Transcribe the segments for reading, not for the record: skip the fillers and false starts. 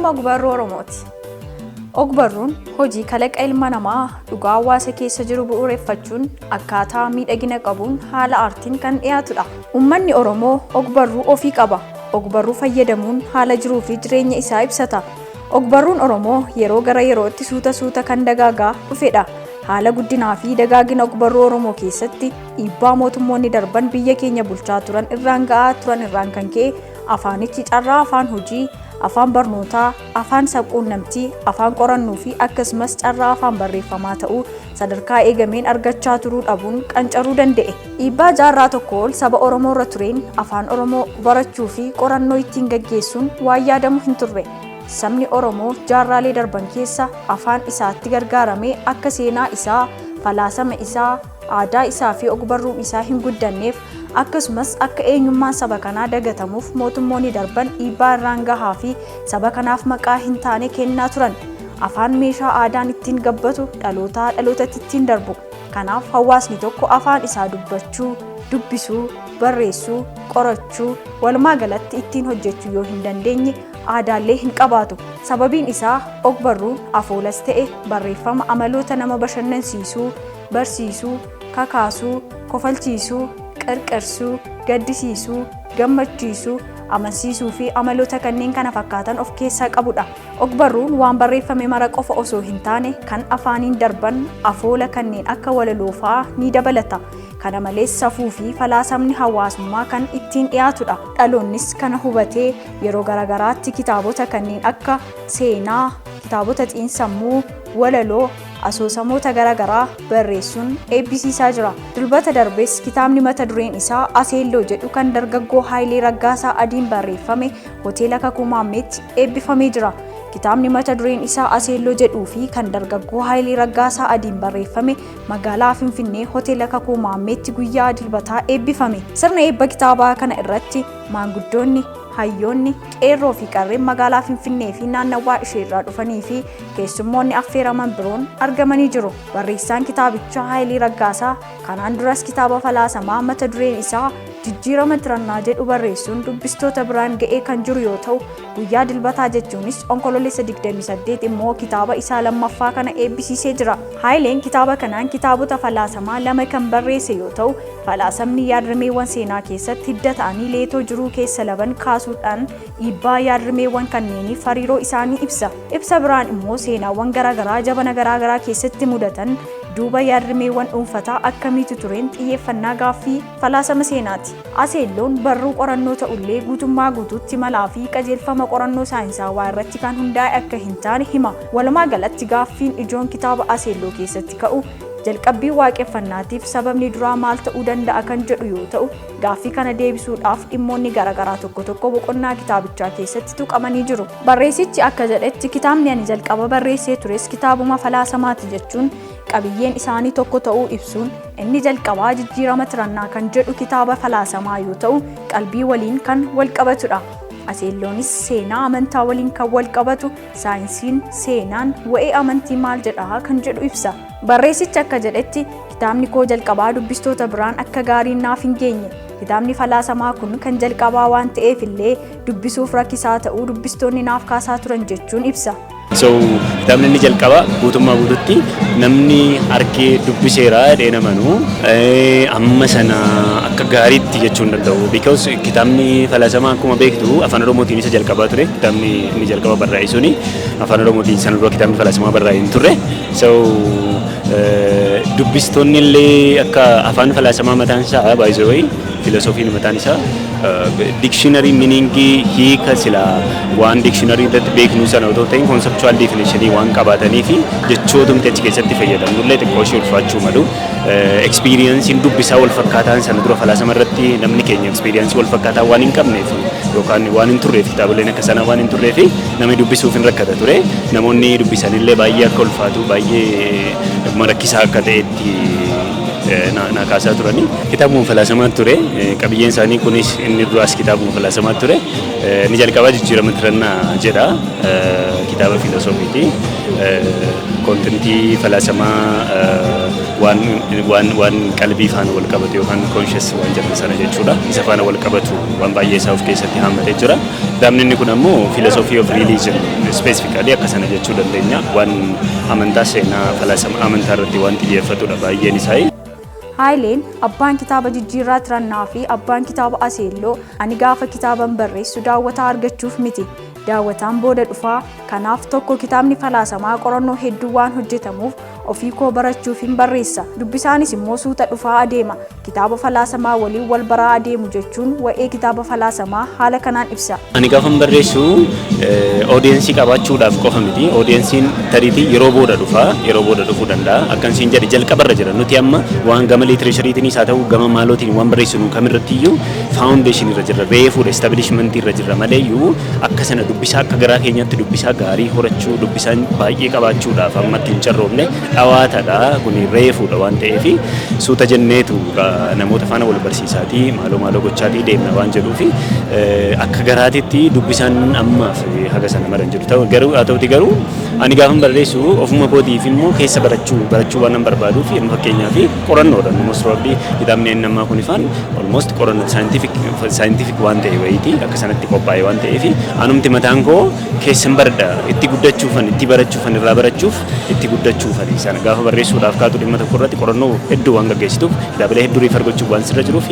Ogbarruu Oromooti. Ogbarruun hojii kalaqa ilma namaa dhugaa hawaasa keessa jiru bu'uureffachuun akkaataa miidhagina qabuun haala aartiin kan dhiyaatudha. Uummanni Oromoo ogbarruu ofii qaba. Ogbarruu fayyadamuun haala jiruu fi jireenya isaa ibsata. Ogbarruun Oromoo yeroo gara yerootti suuta kan dagaagaa dhufedha. Haala guddinaa fi dagaagina ogbarruu Oromoo keessatti dhiibbaa mootummoonni darban biyya keenya bulchaa turan irraan ga'aa turan irraan kan ka'e afaanichi carraa afaan hojii, afaan barnootaa, afaan sabquunnamtii, afaan qorannoo fi akkasumas carraa afaan barreeffamaa ta'uu sadarkaa eegameen argachaa turuu dhabuun qancaruu danda'e. Dhiibbaa jaarraa tokko ol saba Oromoo irra tureen afaan Oromoo barachuu fi qorannoo ittiin gaggeessuun waan yaadamu hin turre. Sabni Oromoo jaarraalee darban keessa afaan isaatti gargaaramee akka seenaa isaa, falaasama isaa, aadaa isaa fi ogbarruun isaa hin guddanneef akkasumas akka eenyummaan saba kanaa dagatamuuf mootummoonni darban dhiibbaa irraan gahaa fi saba kanaaf maqaa hin taane kennaa turan. Afaan meeshaa aadaan ittiin gabbatu dhalootaa dhalootatti ittiin darbu. Kanaaf hawaasni tokko afaan isaa dubbachuu, dubbisuu, barreessuu, qorachuu, walumaa galatti ittiin hojjechuu yoo hin dandeenye aadaallee hin qabaatu. Sababiin isaa ogbarruun afoolas ta'e barreeffama amaloota nama bashannansiisuu, barsiisuu, kakaasuu, kofalchiisuu, qarqarsuu, gaddisiisuu, gammachiisuu, amansiisuu fi amaloota kanneen kana fakkaatan of keessaa qabudha. Ogbarruun waan barreeffame mara qofa osoo hin taane kan afaaniin darban afoola kanneen akka walaloo fa'aa ni dabalata. Kana malees safuu fi falaasamni hawaasummaa kan ittiin dhiyaatudha. Dhaloonnis kana hubatee yeroo garagaraatti kitaabota kanneen akka seenaa, kitaabota xiinsammuu, walaloo, asoosamoota garagaraa barreessuun eebbisiisaa jira. Dilbata darbees kitaabni mata dureen isaa Aseelloo jedhu kan dargaggoo Haayilee Raggaasaa Adiin barreeffame hoteela Kakuu Maammeetti eebbifamee jira. Kitaabni mata dureen isaa Aseelloo jedhuu fi kan dargaggoo Haayilee Raggaasaa Adiin barreeffame magaalaa Finfinnee hoteela Kakuu Maammeetti guyyaa dilbataa eebbifame. Sirna eebba kitaabaa kana irratti maanguddoonni, hayyoonni, qeerroo fi qarreen magaalaa Finfinnee fi naannawaa ishee irraa dhufanii fi keessummoonni affeeraman biroon argamanii jiru. Barreessaan kitaabichaa Haayilee Raggaasaa kanaan duras kitaaba falaasamaa mata dureen isaa Jijjiirama Tirannaa jedhu barreessuun dubbistoota biraan ga'ee kan jiru yoo ta'u, guyyaa dilbataa jechuunis onkololeessa 28 immoo kitaaba isaa lammaffaa kana eebbisiisee jira. Haayileen kitaaba kanaan kitaabota falaasamaa lama kan barreesse yoo ta'u, falaasamni yaadrimeewwan seenaa keessatti hidda ta'anii leetoo jiruu keessa laban kaasuudhaan dhiibbaa yaadrimeewwan kanneeniif hariiroo isaanii ibsa. Ibsa biraan immoo seenaawwan garagaraa jabana garagaraa keessatti mudatan duuba yaadrimeewwan dhuunfataa akkamiitu tureen xiyyeeffannaa gaaffii falaasama seenaati. Aseelloon barruu qorannoo ta'ullee guutummaa guutuutti malaa fi qajeelfama qorannoo saayinsaawaa irratti kan hundaa'e akka hin taane hima. Walumaa galatti gaaffiin ijoon kitaaba Aseelloo keessatti ka'u jalqabbii waaqeffannaatiif sababni duraa maal ta'uu danda'a kan jedhu yoo ta'u, gaaffii kana deebisuudhaaf dhimmoonni garagaraa tokko boqonnaa kitaabichaa keessatti tuqamanii jiru. Barreessichi akka jedhetti kitaabni ani jalqaba barreessee tures kitaabuma falaasamaati jechuun qabiyyeen isaanii tokko ta'uu ibsuun inni jalqabaa Jijjiirama Tirannaa kan jedhu kitaaba falaasamaa yoo ta'u, qalbii waliin kan wal qabatudha. Aseelloonis seenaa amantaa waliin kan wal qabatu, saayinsiin seenaan waa'ee amantii maal jedhaa kan jedhu ibsa. Barreessichi akka jedhetti kitaabni koo jalqabaa dubbistoota biraan akka gaariin naaf hin geenye. Kitaabni falaasamaa kun kan jalqabaa waan ta'eef illee dubbisuuf rakkisaa ta'uu dubbistoonni naaf kaasaa turan jechuun ibsa. Kitaabni inni jalqabaa guutummaa guutuutti namni argee dubbiseera jedhee namanuu amma sana akka gaariitti jechuu hin danda'u. Because kitaabni falaasamaa akkuma beektu afaan Oromootiin isa jalqabaa ture. Kitaabni inni jalqaba barraa'e suni afaan Oromootiin sana dura kitaabni falaasamaa barraa'e hin turre. Dubbistoonni illee akka afaan falaasamaa mataan isaa baay'ee filosoofiin mataan isaa dictionary meaning hiika sila waan dictionary irratti beeknu sana otoo ta'in conceptual definition waan qabaatanii fi jechootumti achi keessatti fayyadamnu illee xiqqoo ishee ulfaachuu malu. Experience dubbisaa wal fakkaataan sana dura falaasama irratti namni keenya experience wal fakkaataa waan hin qabneef yookaan waan hin turreef kitaaboleen akka sana waan hin turreef namni dubbisuuf hin rakkata ture. Namoonni dubbisan illee baay'ee akka ulfaatu baay'ee rakkisaa akka ta'etti na kaasaa turani. Kitaabuma falaasamaa ture. Qabiyyeen isaanii kunis inni duraas kitaabuma falaasamaa ture. Ni jalqabaa Jijjiirama Tirannaa jedha. Kitaaba filosoofiiti. Kontentii falaasamaa waan qalbii faana wal qabatu yookaan conscious waan jedhan sana jechuudha. Isa faana wal qabatu waan baay'ee isaa of keessatti hammatee jira. Kitaabni inni kun ammoo philosophy of religion specifically akka sana jechuu dandeenya. Waan amantaa seenaa falaasama amantaa irratti waan xiyyeeffatudha baay'een isaa. Haayileen abbaan kitaaba jijjiirraa tirannaa fi abbaan kitaaba aseelloo ani gaafa kitaaban barreessu daawwataa argachuuf miti. Daawwataan booda dhufaa kanaaf tokko kitaabni falaasamaa qorannoo hedduu waan hojjetamuuf ofii koo barachuuf hin barreessa. Dubbisaanis immoo suuta dhufaa adeema. Kitaaba falaasamaa waliin wal baraa adeemu jechuun waa'ee kitaaba falaasamaa haala kanaan ibsa. Ani gaafan barreessu audiensii qabaachuudhaaf qofa miti. Audiensiin tariitii yeroo booda dhufuu danda'a. Akkansiin jedhe jalqabarra jira. Nuti amma waan gama literaashariitiinis haa ta'u gama maalootiin waan barreessinu kamirrattiyyuu faawundeeshinii irra jirra. Reefuudha establishmentii irra jirra maleeyyuu akka sana dubbisaa akka garaa keenyatti dubbisaa gaarii horachuu dubbisaan baay'ee qabaachuudhaaf ammatti hin carroomne dhawaatadha. Kuni reefuudha waan ta'eef suuta jenneetu namoota faana wal barsiisaatii maaloo gochaatii deemna waan jedhuufi akka garaatitti dubbisaan ammaaf haga sana maran jiru. Garuu haa ta'uti garuu ani gaafan barreessu ofuma kootiif immoo keessa barachuu waan nan barbaaduuf inni fakkeenyaaf qorannoodha. Most probably kitaabni inni ammaa kun ifaan almost qorannoo scientific waan ta'e wayiiti akka sanatti qophaa'e waan ta'eef anumti mataan koo keessan barda itti guddachuufan itti barachuufan irraa barachuuf itti guddachuufan sana gaafa barreessuudhaaf kaatu dhimma tokko irratti qorannoo hedduu waan gaggeessituuf kitaabilee hedduu riifar gochuuf waan sirra jiruuf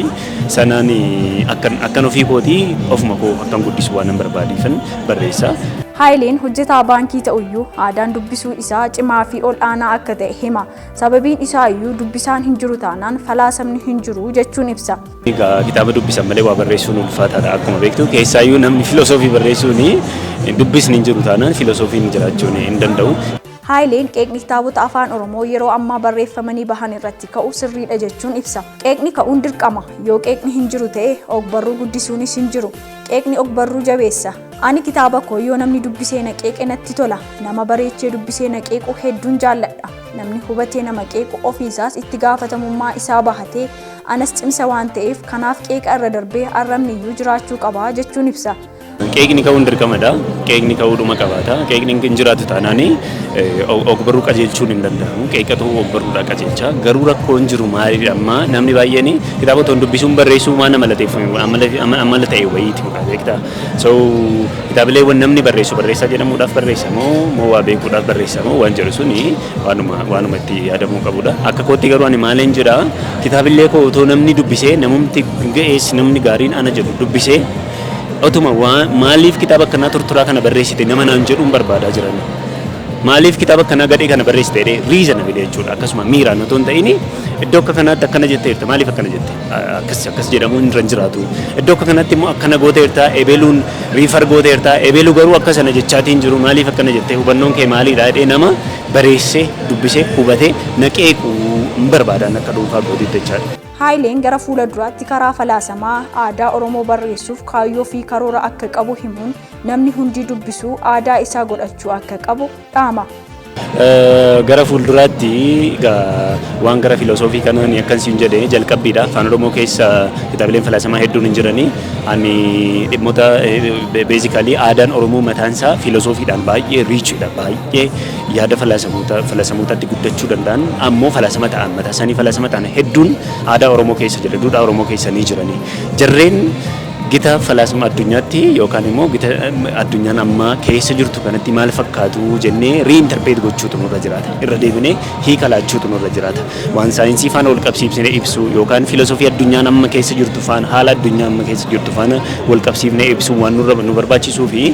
sanaan akkan ofii kootii ofuma koo akkan guddisu waan nan barbaadiifan barreessa. Haayileen hojjetaa baankii ta'uyyuu aadaan dubbisuu isaa cimaa fi ol aanaa akka ta'e hima. Sababiin isaa iyyuu dubbisaan hin jiru taanaan falaasamni hin jiru jechuun ibsa. Kitaaba dubbisan malee waa barreessuun ulfaataadha akkuma beektu. Keessaayyuu namni filosoofii barreessuun dubbisni hin jiru taanaan filosoofiin jiraachuun hin danda'u. Haayileen qeeqni kitaabota afaan Oromoo yeroo ammaa barreeffamanii bahan irratti ka'u sirriidha jechuun ibsa. Qeeqni ka'uun dirqama yoo qeeqni hin jiru ta'e ogbarruu guddisuunis hin jiru. Qeeqni ogbarruu jabeessa. Ani kitaaba koo yoo namni dubbisee na qeeqe natti tola. Nama bareechee dubbisee na qeequ hedduun jaalladha. Namni hubatee nama qeequ ofiisaas itti gaafatamummaa isaa bahatee anas cimsa waan ta'eef kanaaf qeeqa irra darbee arrabni iyyuu jiraachuu qaba jechuun ibsa. Qeeqni ka'uun dirqamadha. Qeeqni ka'uudhuma qabaata. Qeeqni hin jiraatu taanaan ogbarruu qajeelchuun hin danda'amu. Qeeqatu ogbarruudha qajeelcha. Garuu rakkoon jiru maalidha amma namni baay'een kitaabota dubbisuun barreessuu waan amala ta'e wayiiti beekta. So kitaabileewwan namni barreessaa jedhamuudhaaf barreessa moo waa beekuudhaaf barreessa moo waan jedhu suni waanuma itti yaadamuu qabudha. Akka kootti garuu ani maaleen jedha kitaabilee koo otoo namni dubbisee namumti ga'ees namni gaariin ana jedhu dubbisee otuma maaliif kitaaba akkanaa tortoraa kana barreessite nama naan jedhuun barbaadaa jiran. Maaliif kitaaba akkanaa gadhee kana barreessite jedhee riizana fide jechuudha. Akkasuma miiraan otoo hin ta'in iddoo akka kanaatti akkana jetteerta maaliif akkana jette akkas jedhamuun irra hin jiraatu. Iddoo akka kanaatti immoo akkana gooteerta ebeluun riifar gooteerta ebelu garuu akka sana jechaatiin jiru maaliif akkana jettee hubannoon kee maalidha jedhee nama bareessee dubbisee hubatee naqeequ hin barbaadan akka dhuunfaa gootiitti jechaadha. Haayileen gara fuula duraatti karaa falaasamaa aadaa Oromoo barreessuuf kaayyoo fi karoora akka qabu himuun namni hundi dubbisuu aadaa isaa godhachuu akka qabu dhaama. Gara fuulduraatti waan gara filosoofii kanaan akkansiin jedhee jalqabbiidha. Afaan Oromoo keessa kitaabileen falaasamaa hedduun hin jiranii. Ani dhimmoota beezikalii aadaan Oromoo mataansaa filosoofiidhaan baay'ee riichidha. Baay'ee yaada falaasamootatti guddachuu danda'an ammoo falaasama ta'an mataa isaanii falaasama ta'an hedduun aadaa Oromoo keessa jira. Duudhaa Oromoo keessa ni jiranii. Jarreen gita falaasama addunyaatti yookaan immoo gita addunyaan ammaa keessa jirtu kanatti maal fakkaatu jennee riinterpreet gochuutu nurra jiraata. Irra deebinee hiika laachuutu nurra jiraata. Waan saayinsii faana wal qabsiifnee ibsu yookaan filosoofii addunyaan amma keessa jirtu faana haala addunyaa amma keessa jirtu faana wal qabsiifnee ibsu waan nu barbaachisuu fi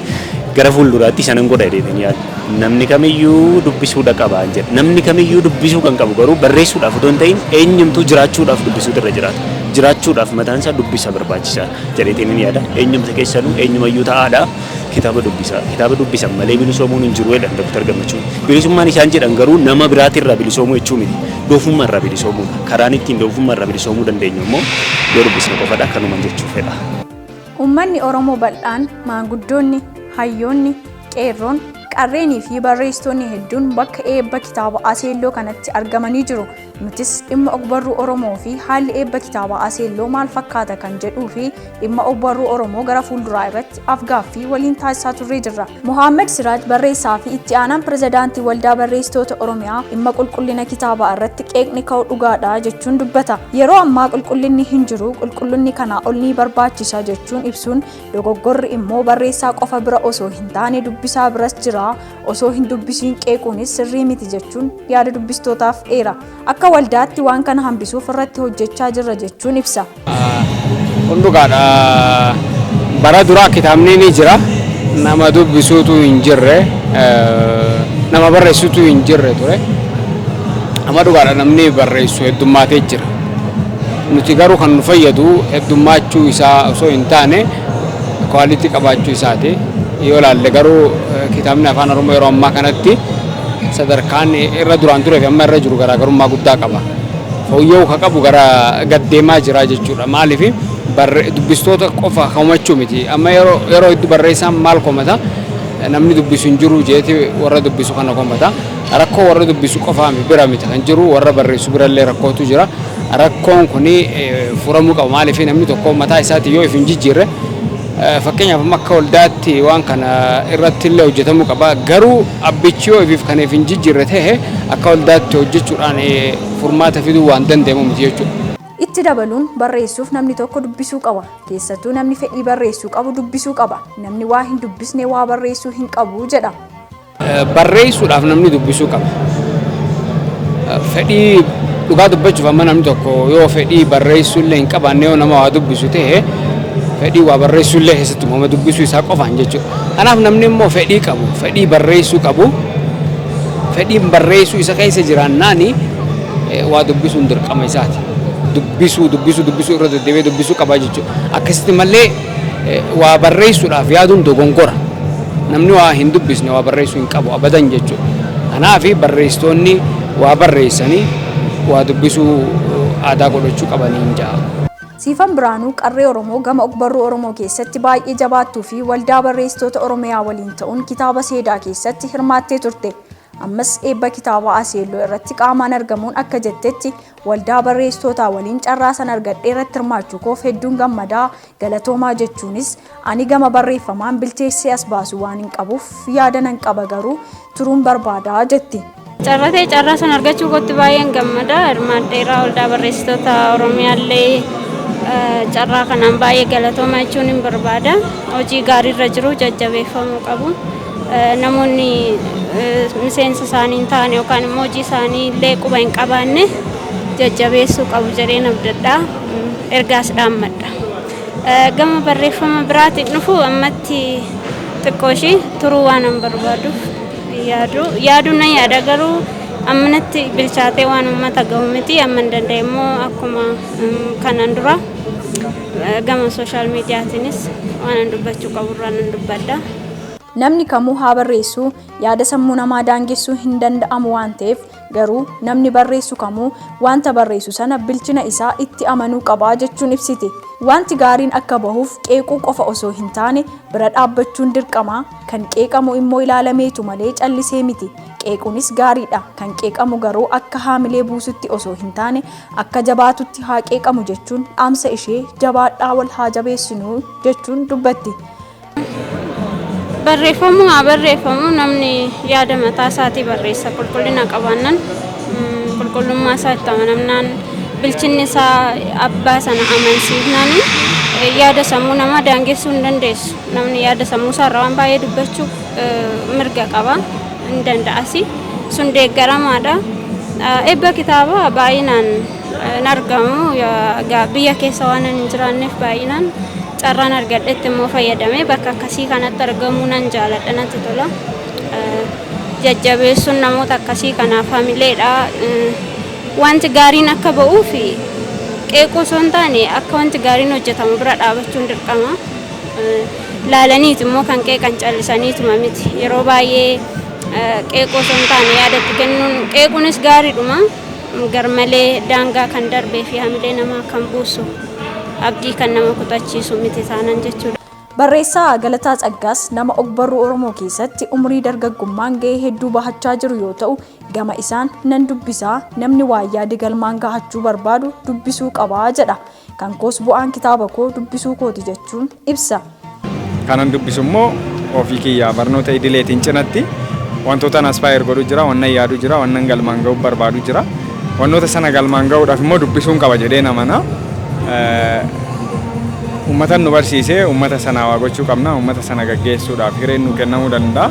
gara fuulduraatti sanan godha jedhanii yaadu. Namni kamiyyuu dubbisuudha qaba jedha. Namni kamiyyuu dubbisuu kan qabu garuu barreessuudhaaf otoo hin ta'in eenyumtuu jiraachuudhaaf dubbisuutu irra jiraata. Jiraachuudhaaf mataan isaa dubbisa barbaachisaa jedheetiin ni yaada. Eenyumta keessanuu eenyumayyuu ta'aadha. Kitaaba dubbisan malee bilisoomuun hin jiru jedhan Dr. Gammachuun. Bilisummaan isaan jedhan garuu nama biraatirraa bilisoomuu jechuu miti. Doofummaarraa bilisoomuudha. Karaan ittiin doofummaarraa bilisoomuu dandeenyu immoo yoo dubbisne qofadha akkanumaan jechuu fedha. Uummanni Oromoo bal'aan maanguddoonni, hayyoonni, qeerroon, qarreenii fi barreessitoonni hedduun bakka eebba kitaaba aseelloo kanatti argamanii jiru. Nutis dhimma ogbarruu Oromoo fi haalli eebba kitaaba Aseelloo maal fakkaata kan jedhuu fi dhimma ogbarruu Oromoo gara fuulduraa irratti afgaaffii waliin taasisaa turree jirra. Mohaammed Siraaj barreessaa fi itti aanaan pirezidaantii Waldaa Barreessitoota Oromiyaa dhimma qulqullina kitaabaa irratti qeeqni ka'u dhugaadha jechuun dubbata. Yeroo ammaa qulqullinni hin jiru, qulqullinni kanaa ol ni barbaachisa jechuun ibsuun dogoggorri immoo barreessaa qofa bira osoo hin taane dubbisaa biras jira, osoo hin dubbisiin qeequunis sirrii miti jechuun yaada dubbistootaaf dheera. Akka waldaatti waan kana hambisuuf irratti hojjechaa jirra jechuun ibsa. Hundugaadha bara duraa kitaabni ni jira, nama dubbisuutu hin jirre, nama barreessuutu hin jirre ture. Amma dhugaadha namni barreessu heddummaatee jira. Nuti garuu kan nu fayyadu heddummaachuu isaa osoo hin taane kwaalitii qabaachuu isaati. Yoo ilaalle garuu kitaabni afaan Oromoo yeroo ammaa kanatti sadarkaan irra duraan ture fi amma irra jiru garaagarummaa guddaa qaba. Fooyya'uu ka qabu gara gaddeemaa jira jechuudha. Maaliif dubbistoota qofa komachuu miti. Amma yeroo hedduu barreessaan maal komata namni dubbisu hin jiru jeeti warra dubbisu kana komata. Rakkoo warra dubbisu qofaa bira miti kan jiru warra barreessu birallee rakkootu jira. Rakkoon kuni furamuu qaba. Maaliif namni tokko mataa isaati yoo if hin jijjiirre fakkeenyaaf akka waldaatti waan kana irratti illee hojjetamuu qaba. Garuu abbichi yoo ifiif kan hin jijjiirre ta'e akka waldaatti hojjechuudhaan furmaata fiduu waan danda'amu miti jechuudha. Itti dabaluun barreessuuf namni tokko dubbisuu qaba. Keessattuu namni fedhii barreessuu qabu dubbisuu qaba. Namni waa hin dubbisne waa barreessuu hin qabu jedha. Barreessuudhaaf namni dubbisuu qaba. Fedhii dhugaa dubbachuuf amma namni tokko yoo fedhii barreessuu illee hin qabaanne yoo nama waa dubbisu ta'e fedhii waa barreessuu illee keessatti uumama dubbisuu isaa qofaan jechuudha. Kanaaf namni immoo fedhii qabu, fedhii barreessuu qabu, fedhiin barreessuu isa keessa jiraannaani waa dubbisuun dirqama isaati. Dubbisuu irra deddeebi'ee dubbisuu qaba jechuudha. Akkasitti malee waa barreessuudhaaf yaaduun dogongora. Namni waa hin dubbisne waa barreessuu hin qabu abadan jechuudha. Kanaaf barreessitoonni waa barreessanii waa dubbisuu aadaa godhachuu qabanii hin ja'a. Siifan Biraanuu qarree Oromoo gama ogbarruu Oromoo keessatti baay'ee jabaattuu fi waldaa barreessitoota Oromiyaa waliin ta'uun kitaaba seedaa keessatti hirmaattee turte. Ammas eebba kitaaba Aseelloo irratti qaamaan argamuun akka jettetti waldaa barreessitootaa waliin carraa san argadhee irratti hirmaachuu koof hedduun gammadaa galatoomaa jechuunis ani gama barreeffamaan bilcheessee as baasu waan hin qabuuf yaada nan qaba garuu turuun barbaadaa jetti. Carraa san argachuu kootti baay'een gammadaa. Hirmaadheeraa waldaa barreessitoota Oromiyaallee carraa kanaan baay'ee galatoomaa jechuun hin barbaada. Hojii gaariirra jiru jajjabeeffamuu qabu. Namoonni miseensa isaanii hin taane yookaan immoo hojii isaanii illee quba hin qabaanne jajjabeessuu qabu jedheen abdadhaa. Ergaas dhaammadha. Gama barreeffama biraatiin dhufu ammatti xiqqoo ishii turuu waan hin barbaaduuf yaaduu nan yaada garuu ammanatti bilchaatee waan uummata gahu miti. Amma hin danda'e immoo akkuma kanan dura gama sooshaal miidiyaatiinis waan dubbachuu qaburraa nan dubbadha. Namni kamuu haa barreessu, yaada sammuu namaa daangessuu hin danda'amu waan ta'eef garuu namni barreessu kamuu wanta barreessu sana bilchina isaa itti amanuu qaba jechuun ibsiti. Wanti gaariin akka bahuuf qeequu qofa osoo hin taane bira dhaabbachuun dirqama. Kan qeeqamu immoo ilaalameetu malee callisee miti. Qeequunis gaariidha. Kan qeeqamu garuu akka haamilee buusutti osoo hin taane akka jabaatutti haa qeeqamu jechuun dhaamsa ishee jabaadhaa wal haa jabeessinuu jechuun dubbatti. Barreeffamu haa barreeffamu. Namni yaada mataa isaatii barreessa. Qulqullina qabaannan qulqullummaa isaa itti amanamnaan bilchinni isaa abbaa sana amansiifnaan yaada sammuu namaa daangessuu hin dandeessu. Namni yaada sammuu isaarraa waan baay'ee dubbachuu mirga qaba. Hin danda'asi. Sun deeggaramaadha. Eebba kitaaba baay'inaan hin argamu. Biyya keessa waan hin jiraanneef baay'inaan carraan argadhetti immoo fayyadamee bakka akkasii kanatti argamuu nan jaaladha, natti tola. Jajjabeessuun namoota akkasii kanaaf haamileedha. Wanti gaariin akka ba'uu fi qeequu osoo hin taane akka wanti gaariin hojjetamu bira dhaabachuun dirqama. Laalaniiti immoo kan qeeqan callisaniituma miti. Yeroo baay'ee qeequu osoo hin taane yaadatti kennuun qeequunis gaariidhuma. Garmalee daangaa kan darbee fi haamilee namaa kan buusu. Abdii kan nama kutachiisu miti taanan jechuudha. Barreessaa Galataa Tsaggaas nama ogbarruu Oromoo keessatti umrii dargaggummaan gahee hedduu bahachaa jiru yoo ta'u, gama isaan nan dubbisaa namni waa yaade galmaan gahachuu barbaadu dubbisuu qabaa jedha. Kan koos bu'aan kitaaba koo dubbisuu kooti jechuun ibsa. Kanan dubbisu immoo ofii kiyyaa barnoota idileetiin cinatti wantoota aspire godhu jira, wanna yaadu jira, wanna galmaan ga'uu barbaadu jira. Wantoota sana galmaan ga'uudhaaf immoo dubbisuun qaba jedhee namana. Uummata nu barsiisee uummata sana waa gochuu qabna, uummata sana gaggeessuudhaaf hireen nu kennamuu danda'a.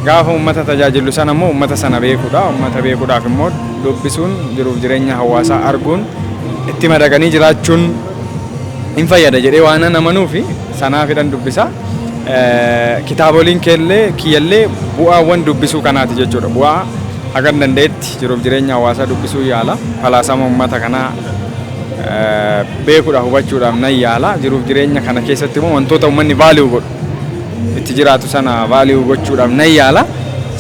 Gaafa uummata tajaajilu sana immoo uummata sana beekuudha. Uummata beekuudhaaf immoo dubbisuun jiruuf jireenya hawaasaa arguun itti madaqanii jiraachuun hin fayyada jedhee waan namanuu fi sanaafidhan dubbisa. Kitaaboliin kiyyallee bu'aawwan dubbisuu kanaati jechuudha. Bu'aa hagan dandeetti jiruuf jireenya hawaasaa dubbisuu yaala. Falaasama uummata kanaa beekuudhaaf hubachuudhaaf nan yaala. Jiruuf jireenya kana keessatti immoo wantoota uummanni vaaliyuu godhu itti jiraatu sana vaaliyuu gochuudhaaf nan yaala.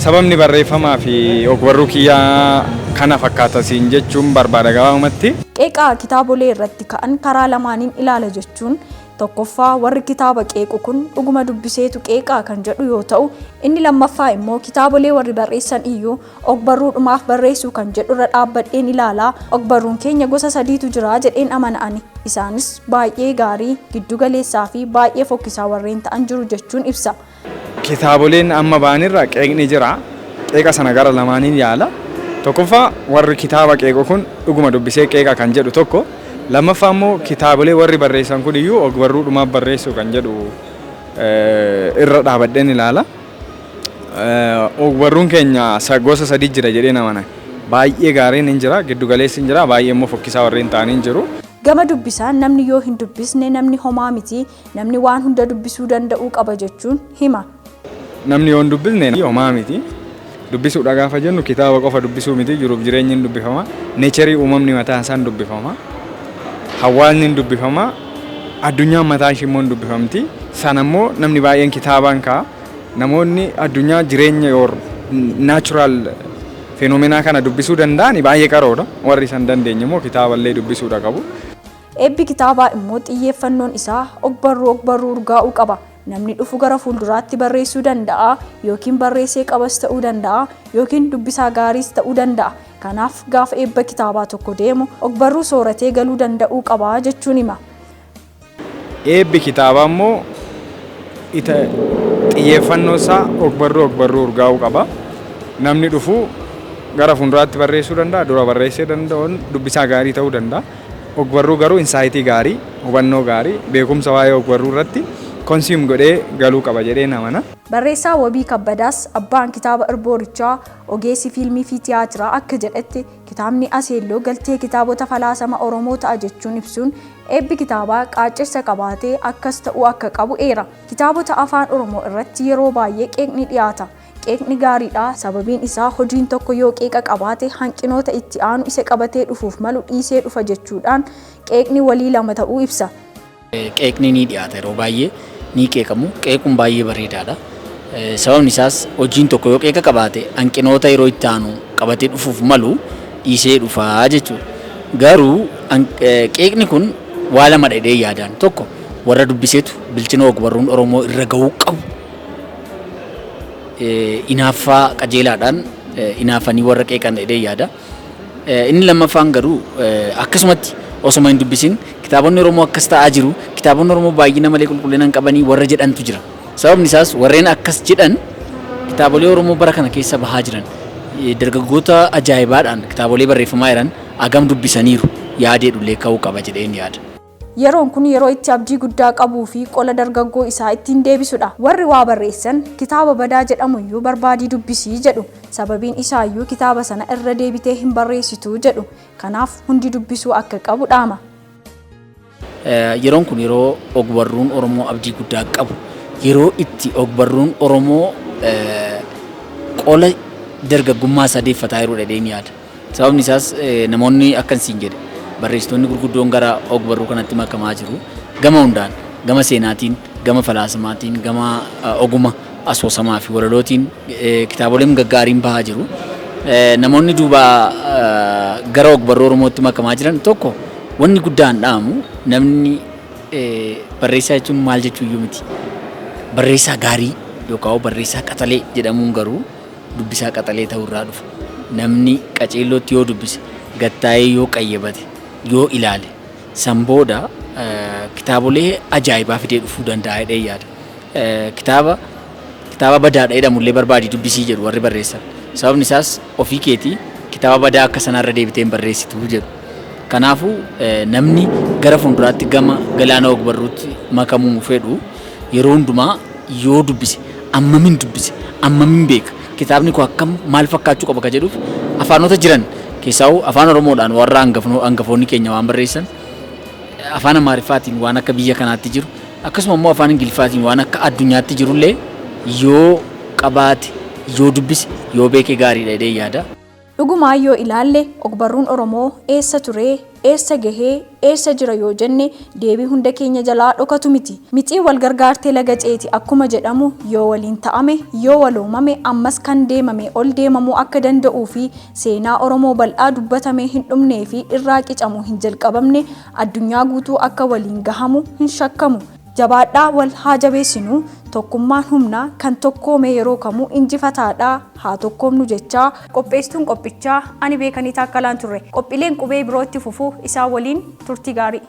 Sababni barreeffamaa fi ogbarruu kiyyaa kana fakkaata siin jechuun barbaada gabaabumatti. Qeeqaa kitaabolee irratti ka'an karaa lamaaniin ilaala jechuun tokkoffaa warri kitaaba qeequ kun dhuguma dubbiseetu qeeqaa kan jedhu yoo ta'u, inni lammaffaa immoo kitaabolee warri barreessan iyyuu ogbarruudhumaaf barreessuu kan jedhu irra dhaabbadheen ilaalaa. Ogbarruun keenya gosa sadiitu jira jedheen amana'ani. Isaanis baay'ee gaarii, giddu galeessaa fi baay'ee fokkisaa warreen ta'an jiru jechuun ibsa. Kitaaboleen amma ba'anirra qeeqni jira. Qeeqa sana gara lamaaniin yaala. Tokkoffaa warri kitaaba qeequ kun dhuguma dubbisee qeeqa kan jedhu tokko. Lammaffaa immoo kitaabolee warri barreessan kun iyyuu ogbarruudhumaaf barreessuu kan jedhu irra dhaabadheen ilaala. Ogbarruun keenya gosa sadii jira jedhee namana. Baay'ee gaariin hin jira, giddu galeessi hin jira, baay'ee immoo fokkisaa warreen ta'an hin jiru. Gama dubbisaan namni yoo hin dubbisne namni homaa miti, namni waan hunda dubbisuu danda'uu qaba jechuun hima. Namni yoo hin dubbisne homaa miti. Dubbisuudha gaafa jennu kitaaba qofa dubbisuu miti, jiruuf jireenyi hin dubbifama. Neecharii uumamni mataa isaan dubbifama. Hawaasni hin dubbifama. Addunyaan mataa ishee immoo hin dubbifamti. Sana immoo namni baay'een kitaabaan ka'a. Namoonni addunyaa jireenya yoo naachuraal feenomenaa kana dubbisuu danda'an baay'ee qaroodha. Warri san dandeenye immoo kitaaballee dubbisuudha qabu. Eebbi kitaabaa immoo xiyyeeffannoon isaa ogbarruu urgaa'uu qaba. Namni dhufu gara fuulduraatti barreessuu danda'a yookiin barreessee qabas ta'uu danda'a yookiin dubbisaa gaariis ta'uu danda'a. Kanaaf gaafa eebba kitaabaa tokko deemu ogbarruu sooratee galuu danda'uu qaba jechuun hima. Eebbi kitaabaa immoo xiyyeeffannoo isaa ogbarruu urgaa'uu qaba. Namni dhufu gara fuulduraatti barreessuu danda'a, dura barreessee danda'uun dubbisaa gaarii ta'uu danda'a. Ogbarruu garuu insaayitii gaarii, hubannoo gaarii, beekumsa waa'ee ogbarruu irratti konsiim godhee galuu qaba jedhee namana. Barreessaa Wabii Kabbadaas abbaan kitaaba Irboorichaa ogeessi fiilmii fi tiyaatiraa akka jedhetti kitaabni Aseelloo galtee kitaabota falaasama Oromoo ta'a jechuun ibsuun eebbi kitaabaa qaacirsa qabaatee akkas ta'uu akka qabu eera. Kitaabota afaan Oromoo irratti yeroo baay'ee qeeqni dhiyaata. Qeeqni gaariidha, sababiin isaa hojiin tokko yoo qeeqa qabaate hanqinoota itti aanu isa qabatee dhufuuf malu dhiisee dhufa jechuudhaan qeeqni walii lama ta'uu ibsa. Qeeqni ni dhiyaata yeroo baay'ee ni qeeqamu. Qeequun baay'ee bareedaadha. Sababni isaas hojiin tokko yoo qeeqa qabaate hanqinoota yeroo itti aanu qabatee dhufuuf malu dhiisee dhufaa jechuudha. Garuu qeeqni kun waa lama dhedhee yaadaan tokko warra dubbiseetu bilchina ogbarruun Oromoo irra gahuu qabu. Inaaffaa qajeelaadhaan inaaffanii warra qeeqan dhedhee yaada. Inni lammaffaan garuu akkasumatti osuma hin dubbisin kitaabonni Oromoo akkas ta'aa jiru. Kitaabonni Oromoo baay'ina malee qulqullina hin qabanii warra jedhantu jira. Sababni isaas warreen akkas jedhan kitaabolee Oromoo bara kana keessa bahaa jiran dargaggoota ajaa'ibaadhaan kitaabolee barreeffamaa jiran agam dubbisaniiru yaadee dhullee ka'uu qaba jedheen yaada. Yeroon kun yeroo itti abdii guddaa qabuu fi qola dargaggoo isaa ittiin deebisudha. Warri waa barreessan kitaaba badaa jedhamu iyyuu barbaadii dubbisii jedhu. Sababiin isaa iyyuu kitaaba sana irra deebitee hin barreessitu jedhu. Kanaaf hundi dubbisuu akka qabu dhaama. Yeroon kun yeroo ogbarruun Oromoo abdii guddaa qabu. Yeroo itti ogbarruun Oromoo qola dargaggummaa sadeeffataa yeroo dhedheen yaada. Sababni isaas namoonni akkansiin jedhe barreessitoonni gurguddoon gara ogbarruu kanatti makamaa jiru. Gama hundaan, gama seenaatiin, gama falaasamaatiin, gama oguma asoosamaa fi walalootiin kitaaboleen gaggaariin bahaa jiru. Namoonni duuba gara ogbarruu Oromootti makamaa jiran tokko wanni guddaan dhaamu namni barreessaa jechuun maal jechuu iyyuu miti. barreessaa gaarii yookaan barreessaa qaxalee jedhamuun garuu dubbisaa qaxalee ta'urraa dhufa. Namni qaceellootti yoo dubbise, gattaa'ee yoo qayyabate, yoo ilaale, san booda kitaabolee ajaa'ibaa fidee dhufuu danda'a jedhee yaada. Kitaaba badaadha jedhamullee barbaadii dubbisii jedhu warri barreessan. Sababni isaas ofii keetii kitaaba badaa akka sanarra deebiteen barreessitu jedhu. Kanaafuu namni gara fuulduraatti gama galaana ogbarruutti makamuu fedhu yeroo hundumaa yoo dubbise, ammamin dubbise, ammamin beeka. Kitaabni kun akkam maal fakkaachuu qaba ka jedhuuf afaanota jiran keessaa afaan Oromoodhaan warra hangafoonni keenya waan barreessan, afaan Amaariffaatiin waan akka biyya kanaatti jiru, akkasuma immoo afaan Ingiliffaatiin waan akka addunyaatti jirullee yoo qabaate, yoo dubbise, yoo beeke gaariidha jedhee yaada. Dhugumaa yoo ilaalle ogbarruun Oromoo eessa ture, eessa gahee, eessa jira yoo jenne deebii hunda keenya jalaa dhokatu miti. Mixii wal gargaartee laga ceeti akkuma jedhamu yoo waliin ta'ame, yoo waloomame ammas kan deemame ol deemamuu akka danda'uu fi seenaa Oromoo bal'aa dubbatamee hin dhumnee fi irraa qicamuu hin jalqabamne addunyaa guutuu akka waliin gahamu hin shakkamu. Jabaadhaa wal haa jabeessinu, tokkummaan humna kan tokkoome yeroo kamuu injifataadha haa tokkoomnu jechaa qopheessituun qophichaa ani Beekanii Taakkalaan turre. Qophiileen qubee birootti fufuu isaa waliin turtii gaarii.